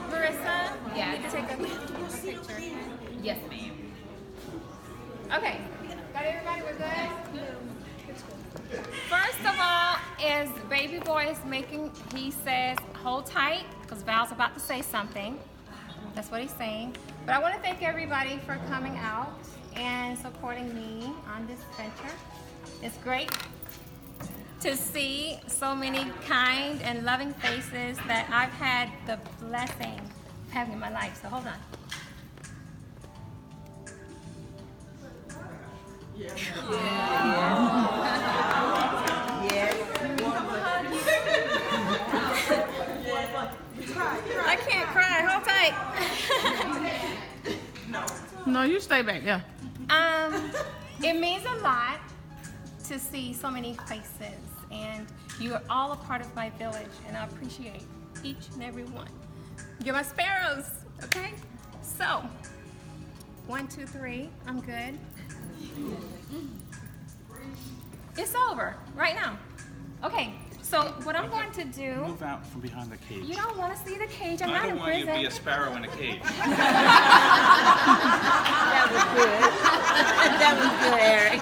Marissa, yeah, you can take a picture. Yes, ma'am. Okay, got everybody? We're good? First of all, as baby boy is making, he says, hold tight, because Val's about to say something. That's what he's saying. But I want to thank everybody for coming out and supporting me on this venture. It's great to see so many kind and loving faces that I've had the blessing of having in my life. So hold on. Yes. I can't cry. Hold tight. No, you stay back. Yeah. It means a lot to see so many faces, and you are all a part of my village, and I appreciate each and every one. You're my sparrows, okay? So, 1, 2, 3. I'm good. It's over right now. Okay. So what I'm going to do... Move out from behind the cage. You don't want to see the cage. I'm I not don't in want prison. you to be a sparrow in a cage. That was good. That was good, Eric.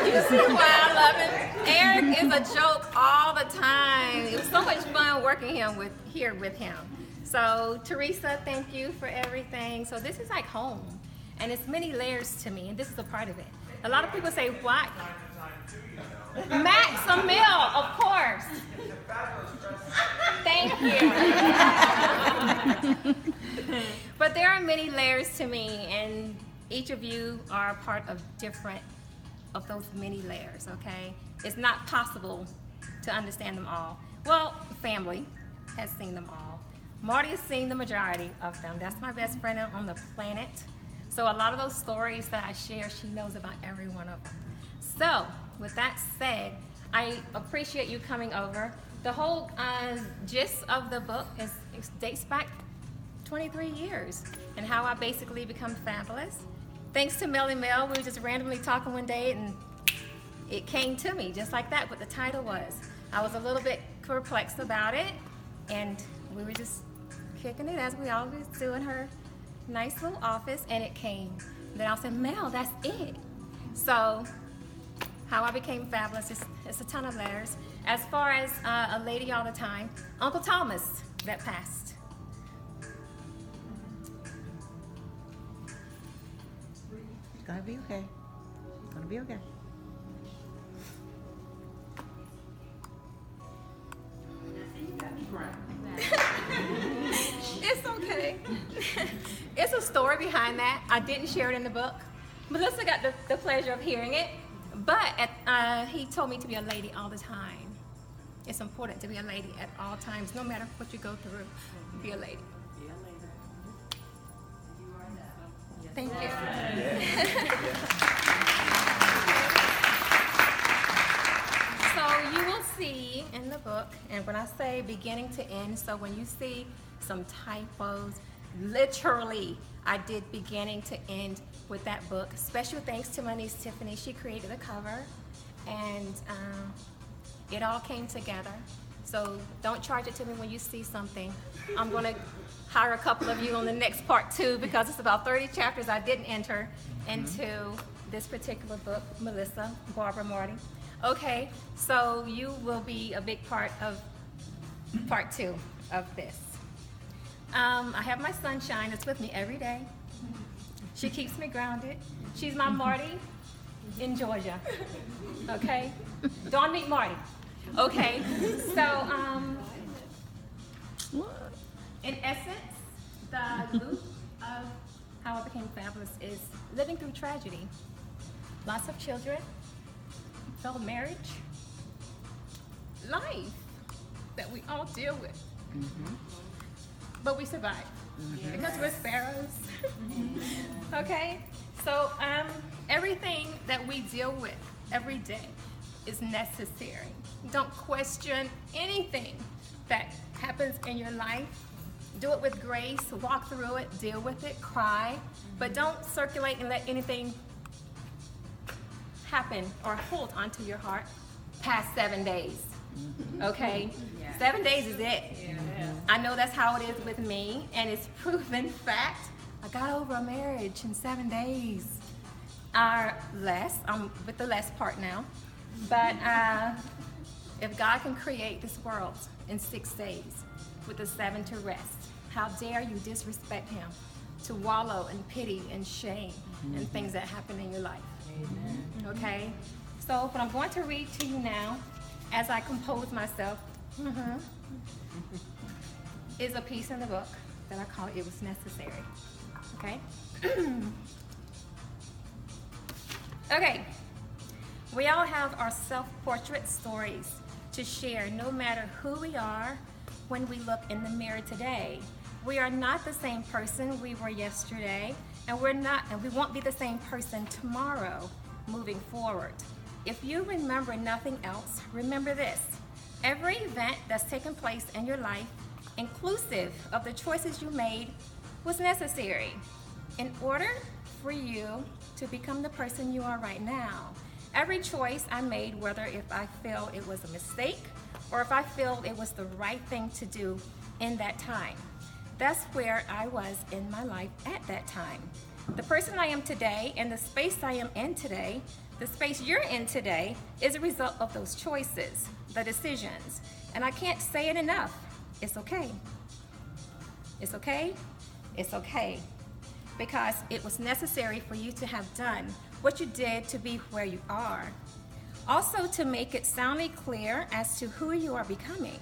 You see why I love him? Eric is a joke all the time. It was so much fun working here with him. So Teresa, thank you for everything. So this is like home. And it's many layers to me, and this is a part of it. A lot of people say, what? Max Emil, of course. Thank you. But there are many layers to me, and each of you are a part of different of those many layers, okay? It's not possible to understand them all. Well, family has seen them all. Marty has seen the majority of them. That's my best friend on the planet. So a lot of those stories that I share, she knows about every one of them. So with that said, I appreciate you coming over. The whole gist of the book dates back 23 years and how I basically become fabulous. Thanks to Melly Mel, we were just randomly talking one day and it came to me just like that, what the title was. I was a little bit perplexed about it, and we were just kicking it as we always do in her nice little office, and it came. Then I said, Mel, that's it. So how I became fabulous, it's a ton of letters. As far as a lady all the time, Uncle Thomas that passed. It's gonna be okay. It's gonna be okay. It's okay. It's a story behind that. I didn't share it in the book. Melissa got the pleasure of hearing it, but he told me to be a lady all the time. It's important to be a lady at all times, no matter what you go through. Be a lady. Thank you. So you will see in the book, and when I say beginning to end, so when you see some typos, literally, I did beginning to end with that book. Special thanks to my niece Tiffany. She created the cover, and it all came together. So don't charge it to me when you see something. I'm going to hire a couple of you on the next part too, because it's about 30 chapters I didn't enter into this particular book, Melissa, Barbara, Marty. Okay, so you will be a big part of part 2 of this. I have my sunshine that's with me every day. She keeps me grounded. She's my Marty in Georgia. Okay? Don't meet Marty. Okay, so in essence, the loop of how I became fabulous is living through tragedy. Lots of children, failed marriage, life that we all deal with. But we survive because we're sparrows. Okay? So everything that we deal with every day is necessary. Don't question anything that happens in your life. Do it with grace, walk through it, deal with it, cry, but don't circulate and let anything happen or hold onto your heart past 7 days. Okay? 7 days is it. I know that's how it is with me, and it's proven fact. I got over a marriage in 7 days. Less. I'm with the less part now. But if God can create this world in 6 days with the 7 to rest, how dare you disrespect him to wallow in pity and shame and things that happen in your life. Okay? So what I'm going to read to you now, as I compose myself, is a piece in the book that I call It Was Necessary. Okay? Okay. We all have our self-portrait stories to share, no matter who we are when we look in the mirror today. We are not the same person we were yesterday, and we won't be the same person tomorrow moving forward. If you remember nothing else, remember this. Every event that's taken place in your life, inclusive of the choices you made, was necessary in order for you to become the person you are right now. Every choice I made, whether if I feel it was a mistake or if I feel it was the right thing to do in that time. That's where I was in my life at that time. The person I am today and the space I am in today, the space you're in today, is a result of those choices, the decisions. And I can't say it enough. It's okay. It's okay. It's okay. Because it was necessary for you to have done what you did to be where you are. Also, to make it soundly clear as to who you are becoming.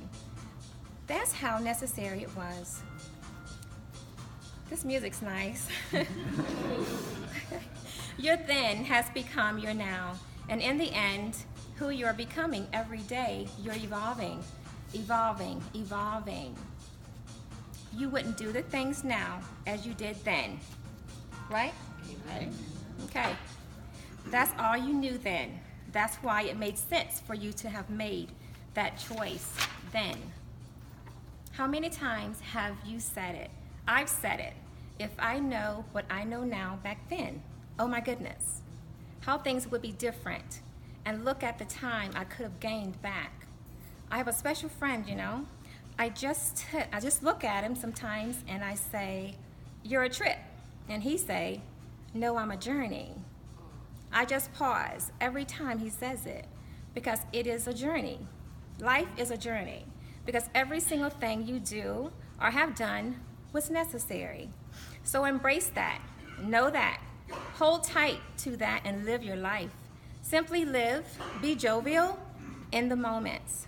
That's how necessary it was. This music's nice. Your then has become your now. And in the end, who you're becoming every day, you're evolving, evolving, evolving. You wouldn't do the things now as you did then, right? Right. Okay. That's all you knew then. That's why it made sense for you to have made that choice then. How many times have you said it? I've said it. If I know what I know now back then, oh my goodness, how things would be different. And look at the time I could have gained back. I have a special friend, you know. I just look at him sometimes and I say, you're a trip. And he say, no, I'm a journey. I just pause every time he says it because it is a journey. Life is a journey because every single thing you do or have done was necessary. So embrace that, know that, hold tight to that and live your life. Simply live, be jovial in the moments.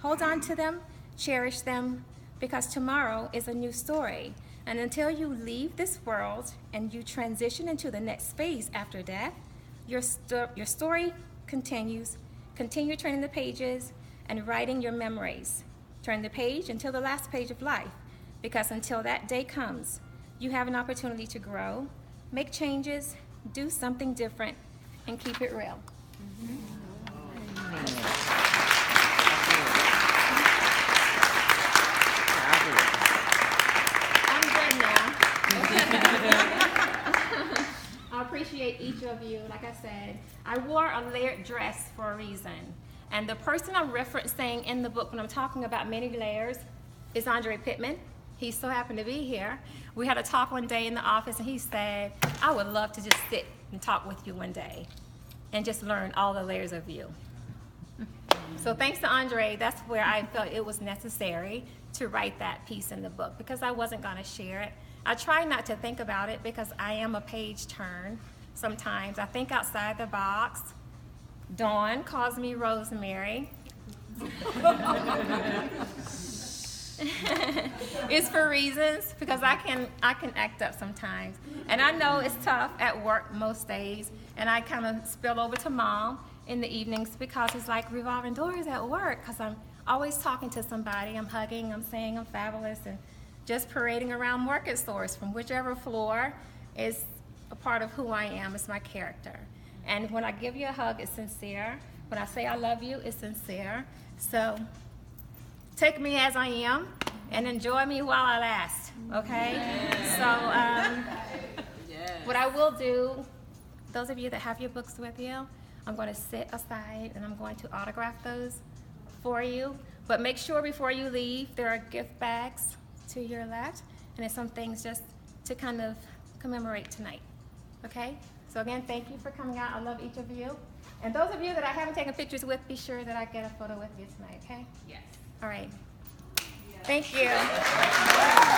Hold on to them, cherish them, because tomorrow is a new story. And until you leave this world and you transition into the next phase after death, your story continues. Continue turning the pages and writing your memories. Turn the page until the last page of life, because until that day comes, you have an opportunity to grow, make changes, do something different, and keep it real. I'm good now. I appreciate each of you. Like I said, I wore a layered dress for a reason. And the person I'm referencing in the book when I'm talking about many layers is Andre Pittman. He so happened to be here. We had a talk one day in the office and he said, I would love to just sit and talk with you one day and just learn all the layers of you. So thanks to Andre, that's where I felt it was necessary to write that piece in the book because I wasn't going to share it. I try not to think about it because I am a page turn sometimes. I think outside the box. Dawn calls me Rosemary. It's for reasons because I can act up sometimes. And I know it's tough at work most days, and I kind of spill over to Mom in the evenings because it's like revolving doors at work because I'm always talking to somebody. I'm hugging, I'm saying I'm fabulous, and just parading around market stores from whichever floor is a part of who I am. It's my character. And when I give you a hug, it's sincere. When I say I love you, it's sincere. So take me as I am and enjoy me while I last, okay? So what I will do, those of you that have your books with you, I'm going to sit aside and I'm going to autograph those for you. But make sure before you leave, there are gift bags to your left, and there's some things just to kind of commemorate tonight. Okay? So again, thank you for coming out. I love each of you. And those of you that I haven't taken pictures with, be sure that I get a photo with you tonight, okay? Yes. All right. Thank you.